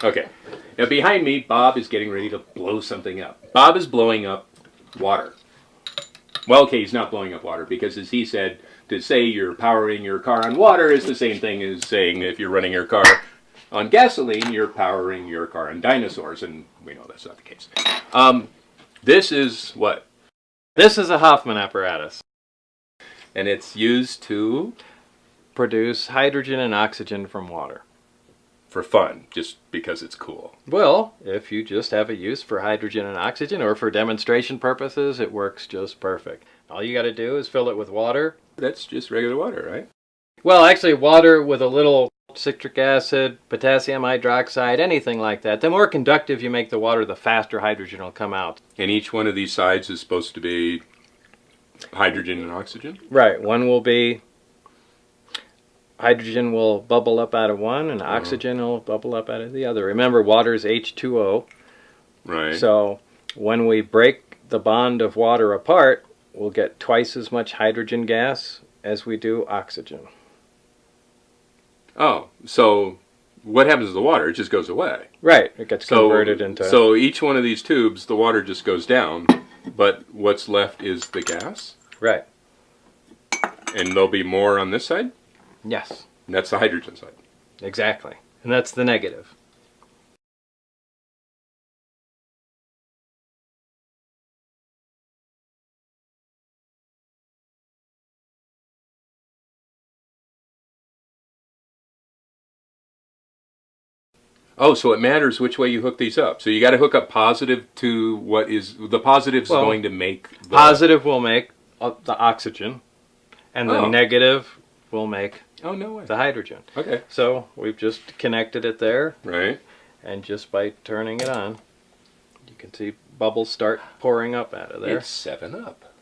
Okay. Now behind me, Bob is getting ready to blow something up. Bob is blowing up water. Well, okay, he's not blowing up water because, as he said, to say you're powering your car on water is the same thing as saying if you're running your car on gasoline, you're powering your car on dinosaurs, and we know that's not the case. This is what? This is a Hoffman apparatus. And it's used to produce hydrogen and oxygen from water. For fun, just because it's cool. Well, if you just have a use for hydrogen and oxygen or for demonstration purposes, it works just perfect. All you got to do is fill it with water. That's just regular water, right? Well, actually, water with a little citric acid, potassium hydroxide, anything like that. The more conductive you make the water, the faster hydrogen will come out. And each one of these sides is supposed to be hydrogen and oxygen? Right. One will be hydrogen will bubble up out of one, and oxygen will bubble up out of the other. Remember, water is H2O. Right. So when we break the bond of water apart, we'll get twice as much hydrogen gas as we do oxygen. Oh, so what happens to the water? It just goes away. Right. It gets converted into... So each one of these tubes, the water just goes down, but what's left is the gas? Right. And there'll be more on this side? Yes. And that's the hydrogen side. Exactly. And that's the negative. Oh, so it matters which way you hook these up. So you got to hook up positive to what is... The positive's going to make... The... Positive will make the oxygen, and the negative will make... Oh, no way. The hydrogen. Okay. So we've just connected it there. Right. And just by turning it on, you can see bubbles start pouring up out of there. It's 7-Up.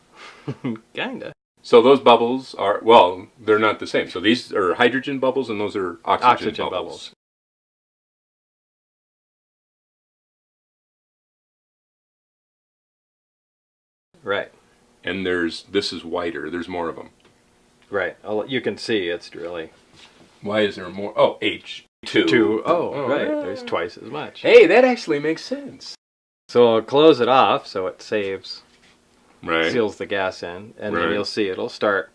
Kinda. So those bubbles are, well, they're not the same. So these are hydrogen bubbles and those are oxygen bubbles. Right. And this is whiter. There's more of them. Right. You can see it's really... Why is there more? Oh, H2. Oh, right. There's twice as much. Hey, that actually makes sense. So I'll close it off so it saves, right, seals the gas in, and then you'll see it'll start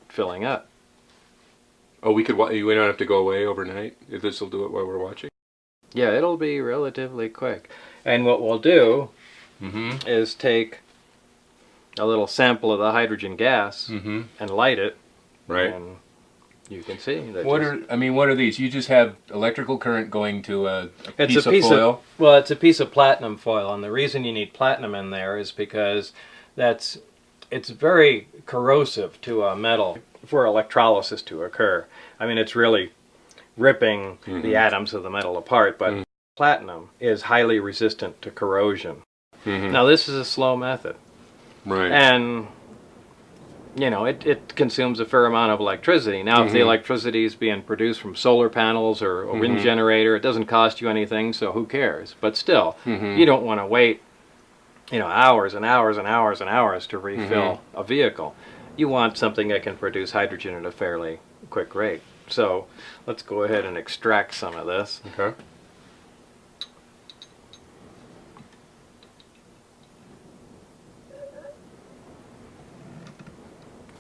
filling up. Oh, we don't have to go away overnight if this will do it while we're watching? Yeah, it'll be relatively quick. And what we'll do is take a little sample of the hydrogen gas and light it. Right. And you can see that. What are these? You just have electrical current going to a piece of foil? Well, it's a piece of platinum foil, and the reason you need platinum in there is because it's very corrosive to a metal for electrolysis to occur. I mean, it's really ripping the atoms of the metal apart, but platinum is highly resistant to corrosion. Now, this is a slow method. Right. And, you know, it consumes a fair amount of electricity. Now, if the electricity is being produced from solar panels or a wind generator, it doesn't cost you anything, so who cares? But still, you don't want to wait, you know, hours and hours and hours and hours to refill a vehicle. You want something that can produce hydrogen at a fairly quick rate. So let's go ahead and extract some of this. Okay.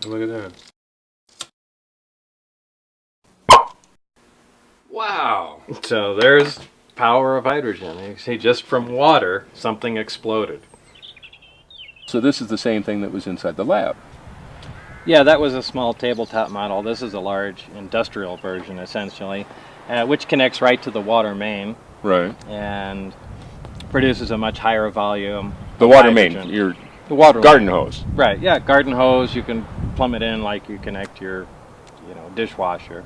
Look at that. Wow. So there's power of hydrogen. You see, just from water, something exploded. So this is the same thing that was inside the lab? Yeah, that was a small tabletop model. This is a large industrial version, essentially, which connects right to the water main. Right. And produces a much higher volume. The water main, the water garden hose. Right, yeah, garden hose. You can plumb it in like you connect your, dishwasher,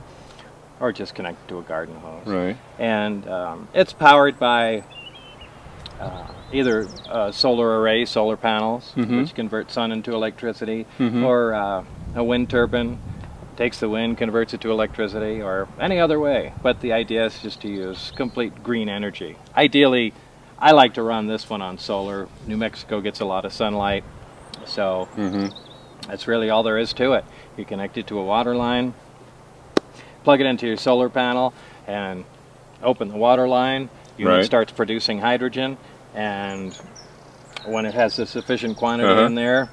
or just connect it to a garden hose. Right. And it's powered by either solar array, solar panels, which convert sun into electricity, or a wind turbine, takes the wind, converts it to electricity, or any other way. But the idea is just to use complete green energy. Ideally, I like to run this one on solar. New Mexico gets a lot of sunlight, so that's really all there is to it. You connect it to a water line, plug it into your solar panel, and open the water line, unit Right. starts producing hydrogen, and when it has a sufficient quantity Uh-huh. in there,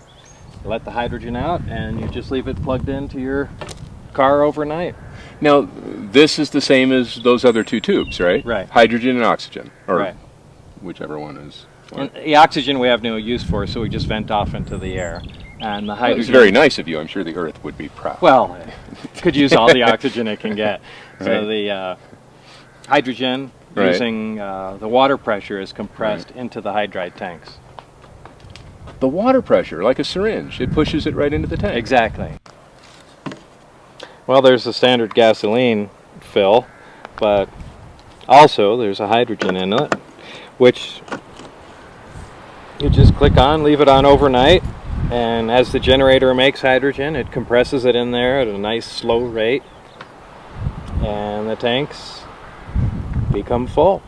you let the hydrogen out, and you just leave it plugged into your car overnight. Now, this is the same as those other two tubes, right? Right. Hydrogen and oxygen, or Right. whichever one is. And the oxygen we have no use for, so we just vent off into the air. And the It's hydrogen, very nice of you. I'm sure the Earth would be proud. well, it could use all the oxygen it can get. So Right. the hydrogen, Right. using the water pressure, is compressed into the hydride tanks. The water pressure, like a syringe, it pushes it right into the tank. Exactly. Well, there's the standard gasoline fill, but also there's a hydrogen in it, which you just click on, leave it on overnight, and as the generator makes hydrogen, it compresses it in there at a nice slow rate, and the tanks become full.